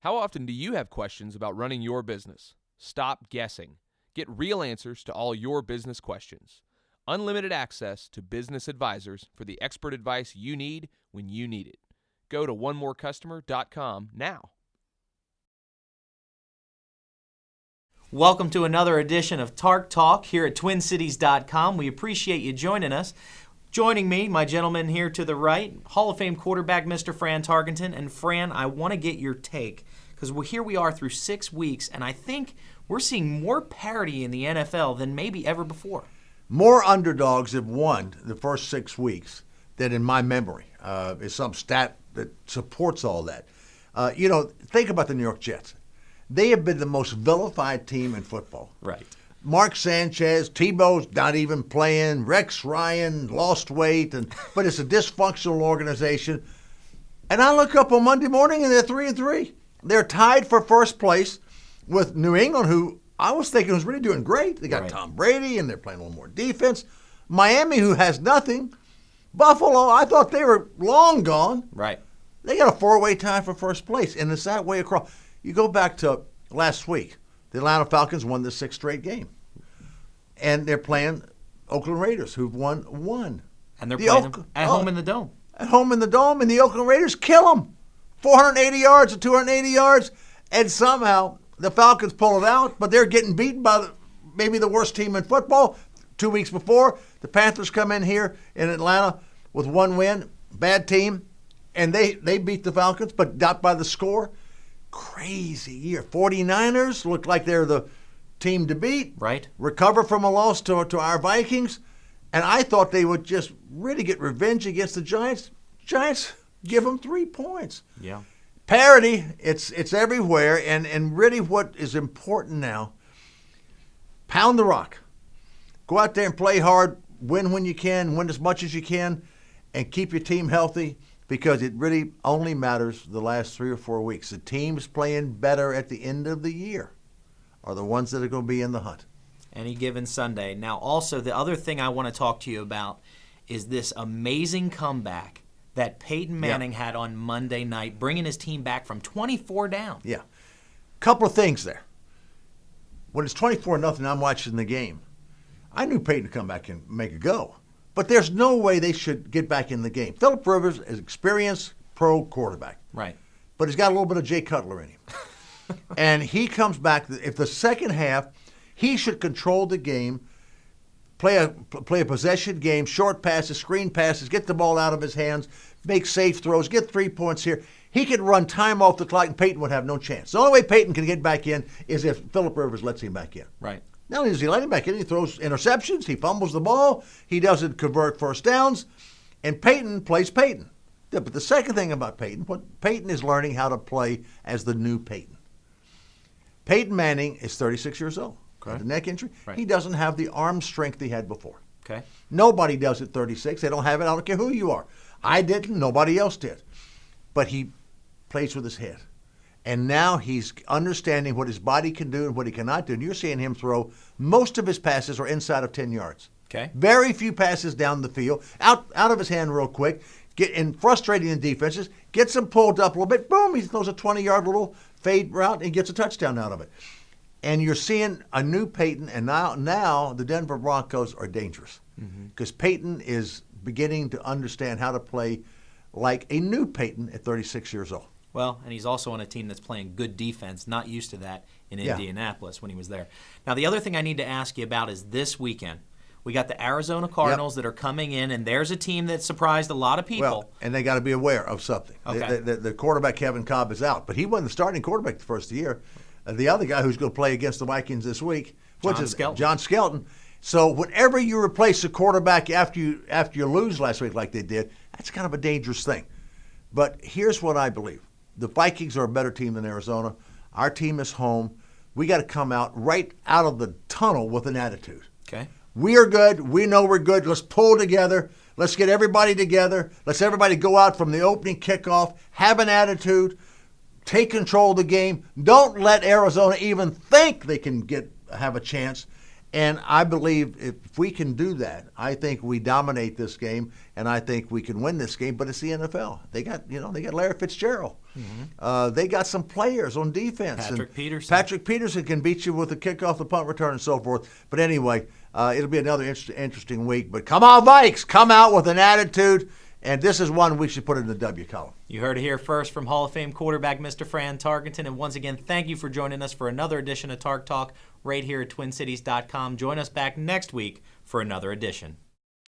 How often do you have questions about running your business? Stop guessing. Get real answers to all your business questions. Unlimited access to business advisors for the expert advice you need when you need it. Go to onemorecustomer.com now. Welcome to another edition of Tark Talk here at TwinCities.com. We appreciate you joining us. Joining me, my gentleman here to the right, Hall of Fame quarterback Mr. Fran Tarkenton. And Fran, I want to get your take because here we are through 6 weeks, and I think we're seeing more parity in the NFL than maybe ever before. More underdogs have won the first 6 weeks than in my memory. Is some stat that supports all that. Think about the New York Jets. They have been the most vilified team in football. Right. Mark Sanchez, Tebow's not even playing. Rex Ryan lost weight, but it's a dysfunctional organization. And I look up on Monday morning and they're 3-3. They're tied for first place with New England, who I was thinking was really doing great. They got Tom Brady and they're playing a little more defense. Miami, who has nothing. Buffalo, I thought they were long gone. Right. They got a 4-way tie for first place, and it's that way across. You go back to last week. The Atlanta Falcons won the 6th straight game. And they're playing Oakland Raiders, who've won one. And they're playing them at home in the Dome. At home in the Dome, and the Oakland Raiders kill them. 480 yards or 280 yards. And somehow the Falcons pull it out, but they're getting beaten by maybe the worst team in football. 2 weeks before, the Panthers come in here in Atlanta with one win. Bad team. And they beat the Falcons, but not by the score. Crazy year. 49ers look like they're the team to beat. Right. Recover from a loss to our Vikings. And I thought they would just really get revenge against the Giants. Giants give them 3 points. Yeah. Parity, it's everywhere. And really what is important now, pound the rock. Go out there and play hard. Win when you can. Win as much as you can. And keep your team healthy. Because it really only matters the last 3 or 4 weeks. The teams playing better at the end of the year are the ones that are going to be in the hunt. Any given Sunday. Now, also, the other thing I want to talk to you about is this amazing comeback that Peyton Manning had on Monday night, bringing his team back from 24 down. Yeah. Couple of things there. When it's 24-0, I'm watching the game. I knew Peyton would come back and make a go. But there's no way they should get back in the game. Phillip Rivers is an experienced pro quarterback. Right. But he's got a little bit of Jay Cutler in him. And he comes back. If the second half, he should control the game, play a possession game, short passes, screen passes, get the ball out of his hands, make safe throws, get 3 points here. He could run time off the clock, and Peyton would have no chance. The only way Peyton can get back in is if Phillip Rivers lets him back in. Right. Not only does he let him back in, he throws interceptions, he fumbles the ball, he doesn't convert first downs, and Peyton plays Peyton. But the second thing about Peyton, Peyton is learning how to play as the new Peyton. Peyton Manning is 36 years old. Okay. The neck injury. Right. He doesn't have the arm strength he had before. Okay. Nobody does at 36. They don't have it. I don't care who you are. I didn't. Nobody else did. But he plays with his head. And now he's understanding what his body can do and what he cannot do. And you're seeing him throw. Most of his passes are inside of 10 yards. Okay. Very few passes down the field. Out of his hand real quick. Frustrating the defenses. Gets them pulled up a little bit. Boom, he throws a 20-yard little fade route and gets a touchdown out of it. And you're seeing a new Peyton. And now the Denver Broncos are dangerous. Because Peyton is beginning to understand how to play like a new Peyton at 36 years old. Well, and he's also on a team that's playing good defense, not used to that in Indianapolis when he was there. Now, the other thing I need to ask you about is this weekend. We got the Arizona Cardinals that are coming in, and there's a team that surprised a lot of people. Well, and they got to be aware of something. Okay. The quarterback, Kevin Cobb, is out, but he wasn't the starting quarterback the first year. The other guy who's going to play against the Vikings this week, John Skelton. So whenever you replace a quarterback after you lose last week like they did, that's kind of a dangerous thing. But here's what I believe. The Vikings are a better team than Arizona. Our team is home. We got to come out right out of the tunnel with an attitude. Okay. We are good. We know we're good. Let's pull together. Let's get everybody together. Let's everybody go out from the opening kickoff, have an attitude, take control of the game. Don't let Arizona even think they can have a chance. And I believe if we can do that, I think we dominate this game, and I think we can win this game. But it's the NFL. They got Larry Fitzgerald. They got some players on defense. Patrick Peterson can beat you with the kickoff, the punt return, and so forth. But anyway, it'll be another interesting week. But come on, Vikes, come out with an attitude. And this is one we should put in the W column. You heard it here first from Hall of Fame quarterback Mr. Fran Tarkenton. And once again, thank you for joining us for another edition of Tark Talk right here at TwinCities.com. Join us back next week for another edition.